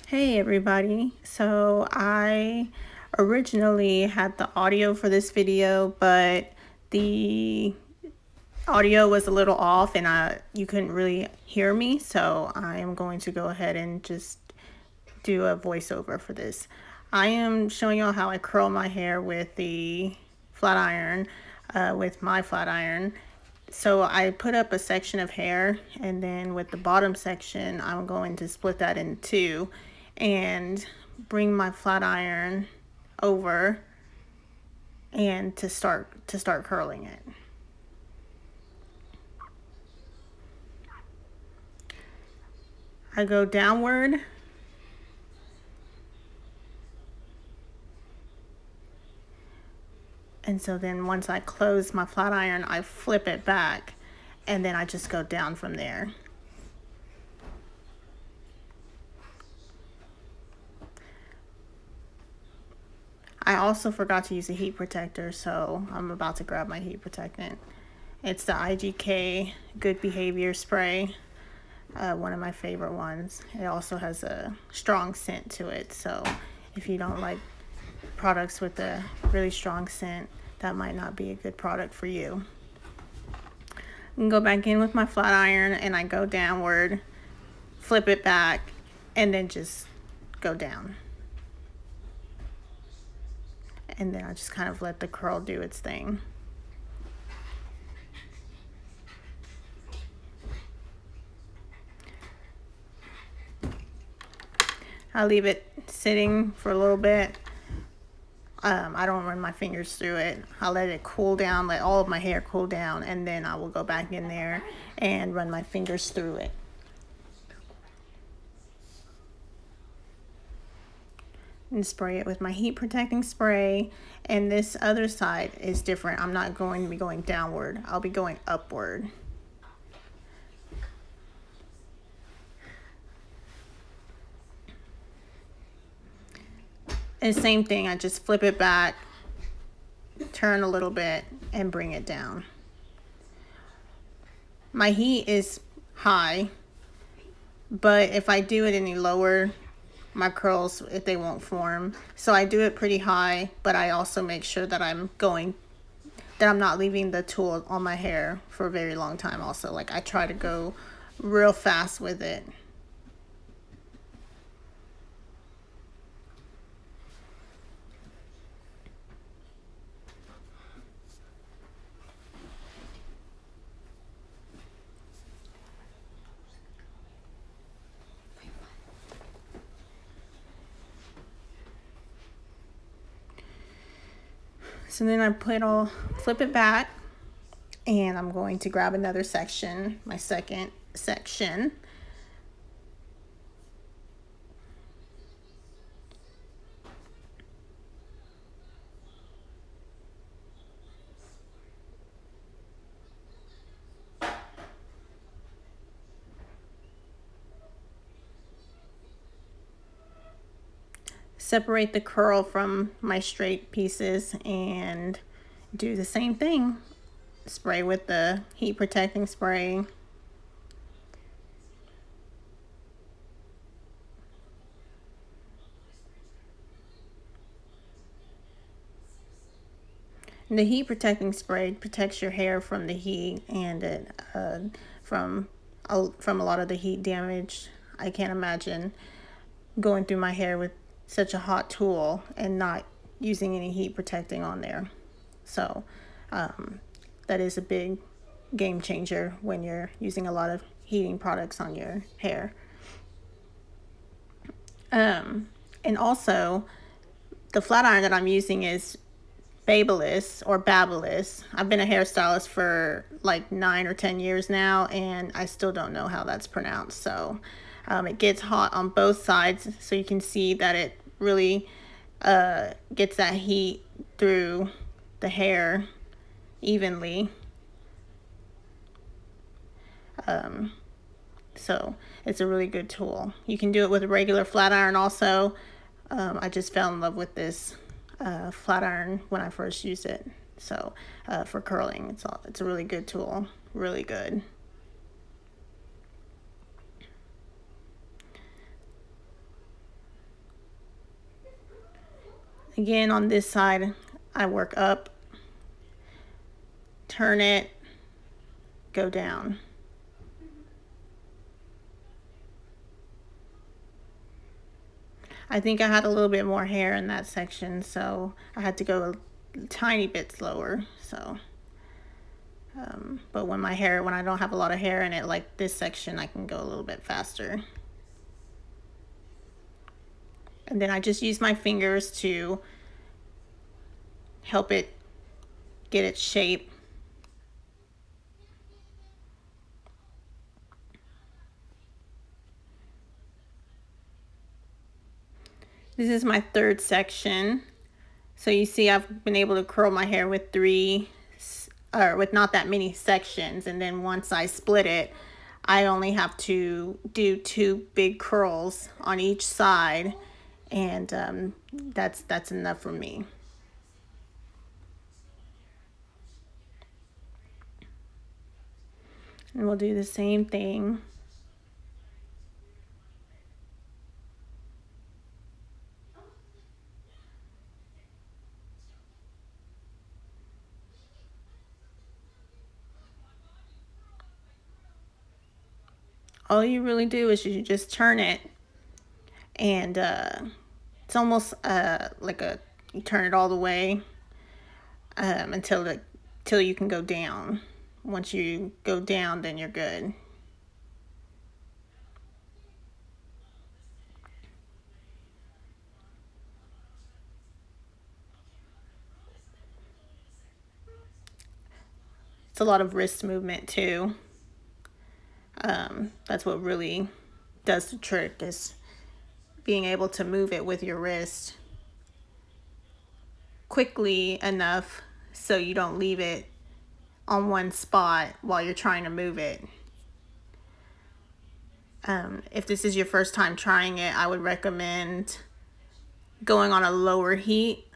Hey everybody. So I originally had the audio for this video, but the audio was a little off and you couldn't really hear me. So I am going to go ahead and just do a voiceover for this. I am showing y'all how I curl my hair with the flat iron, with my flat iron. So I put up a section of hair, and then with the bottom section, I'm going to split that in two and bring my flat iron over and to start curling it. I go downward and so then once I close my flat iron, I flip it back and then I just go down from there. I also forgot to use a heat protector, so I'm about to grab my heat protectant. It's the IGK Good Behavior Spray, one of my favorite ones. It also has a strong scent to it, so if you don't like products with a really strong scent, that might not be a good product for you. I can go back in with my flat iron and I go downward, flip it back, and then just go down. And then I just kind of let the curl do its thing. I leave it sitting for a little bit. I don't run my fingers through it. I'll let it cool down, let all of my hair cool down, and then I will go back in there and run my fingers through it. And spray it with my heat protecting spray. And this other side is different. I'm not going to be going downward. I'll be going upward. And same thing, I just flip it back, turn a little bit, and bring it down. My heat is high, but if I do it any lower, my curls, if they won't form. So I do it pretty high, but I also make sure that I'm not leaving the tool on my hair for a very long time also. Like I try to go real fast with it. So then flip it back, and I'm going to grab another section, my second section. Separate the curl from my straight pieces and do the same thing. Spray with the heat protecting spray. And the heat protecting spray protects your hair from the heat and it from a lot of the heat damage. I can't imagine going through my hair with such a hot tool and not using any heat protecting on there. So that is a big game changer when you're using a lot of heating products on your hair. And also, the flat iron that I'm using is BaByliss or BaByliss. I've been a hairstylist for like 9 or 10 years now, and I still don't know how that's pronounced. So it gets hot on both sides, so you can see that it really gets that heat through the hair evenly. So it's a really good tool. You can do it with a regular flat iron also. I just fell in love with this flat iron when I first used it. So for curling, it's a really good tool, really good. Again, on this side, I work up, turn it, go down. I think I had a little bit more hair in that section, so I had to go a tiny bit slower. So, but when I don't have a lot of hair in it, like this section, I can go a little bit faster. And then I just use my fingers to help it get its shape. This is my third section. So you see I've been able to curl my hair with with not that many sections. And then once I split it, I only have to do 2 big curls on each side. And that's enough for me. And we'll do the same thing. All you really do is you just turn it, and it's almost like you turn it all the way until you can go down. Once you go down, then you're good. It's a lot of wrist movement too. That's what really does the trick, is being able to move it with your wrist quickly enough so you don't leave it on one spot while you're trying to move it. If this is your first time trying it, I would recommend going on a lower heat,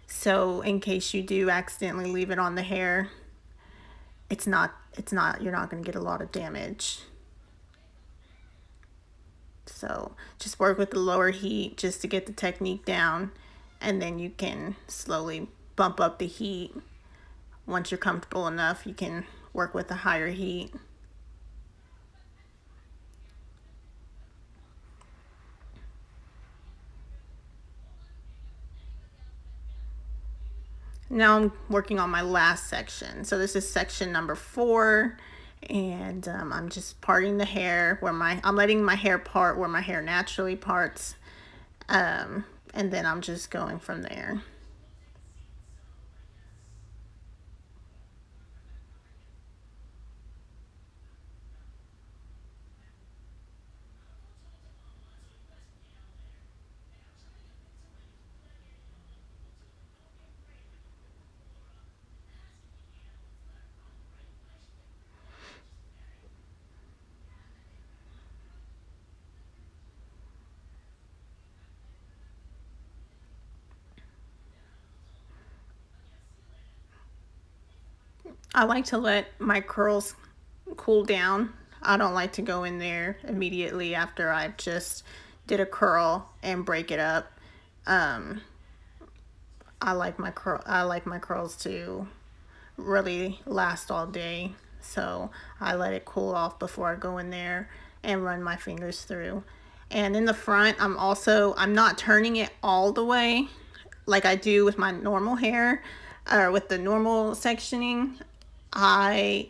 so in case you do accidentally leave it on the hair, you're not going to get a lot of damage. So just work with the lower heat just to get the technique down, and then you can slowly bump up the heat. Once you're comfortable enough, you can work with a higher heat. Now I'm working on my last section. So this is section number 4, and I'm just parting the hair I'm letting my hair part where my hair naturally parts, and then I'm just going from there. I like to let my curls cool down. I don't like to go in there immediately after I've just did a curl and break it up. Um, I like my curls to really last all day, so I let it cool off before I go in there and run my fingers through. And in the front, I'm not turning it all the way like I do with my normal hair, or with the normal sectioning. I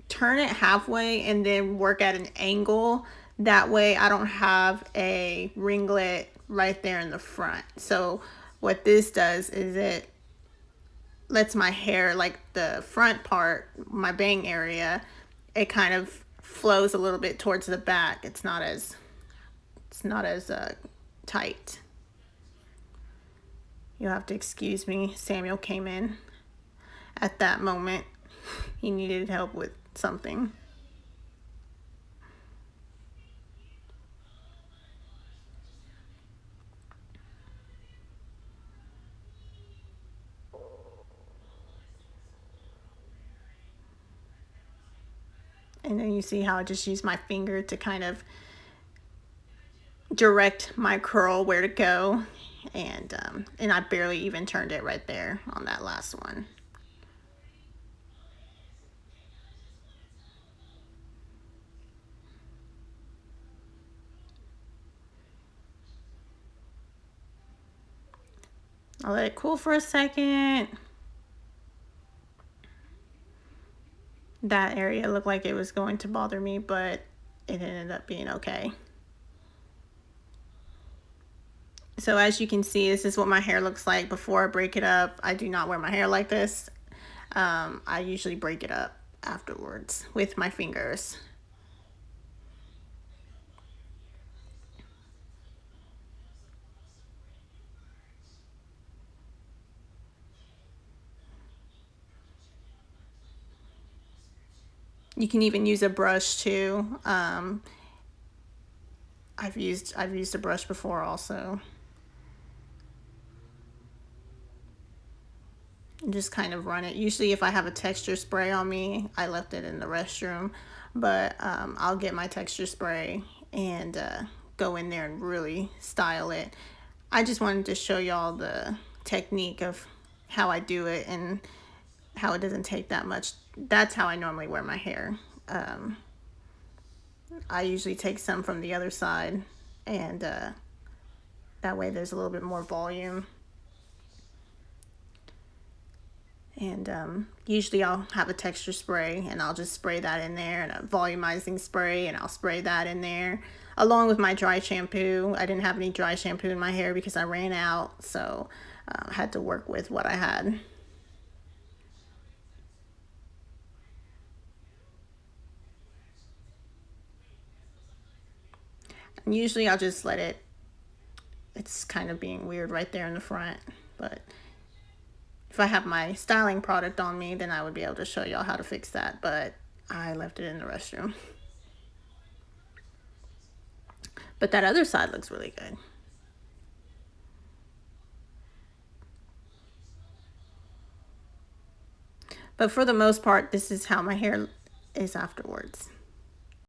turn it halfway and then work at an angle. That way I don't have a ringlet right there in the front. So what this does is it lets my hair, like the front part, my bang area, it kind of flows a little bit towards the back. It's not as tight. You'll have to excuse me. Samuel came in at that moment. He needed help with something. And then you see how I just use my finger to kind of direct my curl where to go. and I barely even turned it right there on that last one. I'll let it cool for a second. That area looked like it was going to bother me, but it ended up being okay. So as you can see, this is what my hair looks like before I break it up. I do not wear my hair like this. I usually break it up afterwards with my fingers. You can even use a brush too. I've used a brush before also. And just kind of run it. Usually if I have a texture spray on me, I left it in the restroom, but I'll get my texture spray and go in there and really style it. I just wanted to show y'all the technique of how I do it and how it doesn't take that much. That's how I normally wear my hair. I usually take some from the other side, and that way there's a little bit more volume. And usually I'll have a texture spray and I'll just spray that in there, and a volumizing spray, and I'll spray that in there along with my dry shampoo. I didn't have any dry shampoo in my hair because I ran out, so I had to work with what I had. And usually I'll just let it, it's kind of being weird right there in the front, but if I have my styling product on me, then I would be able to show y'all how to fix that, but I left it in the restroom. But that other side looks really good. But for the most part, this is how my hair is afterwards.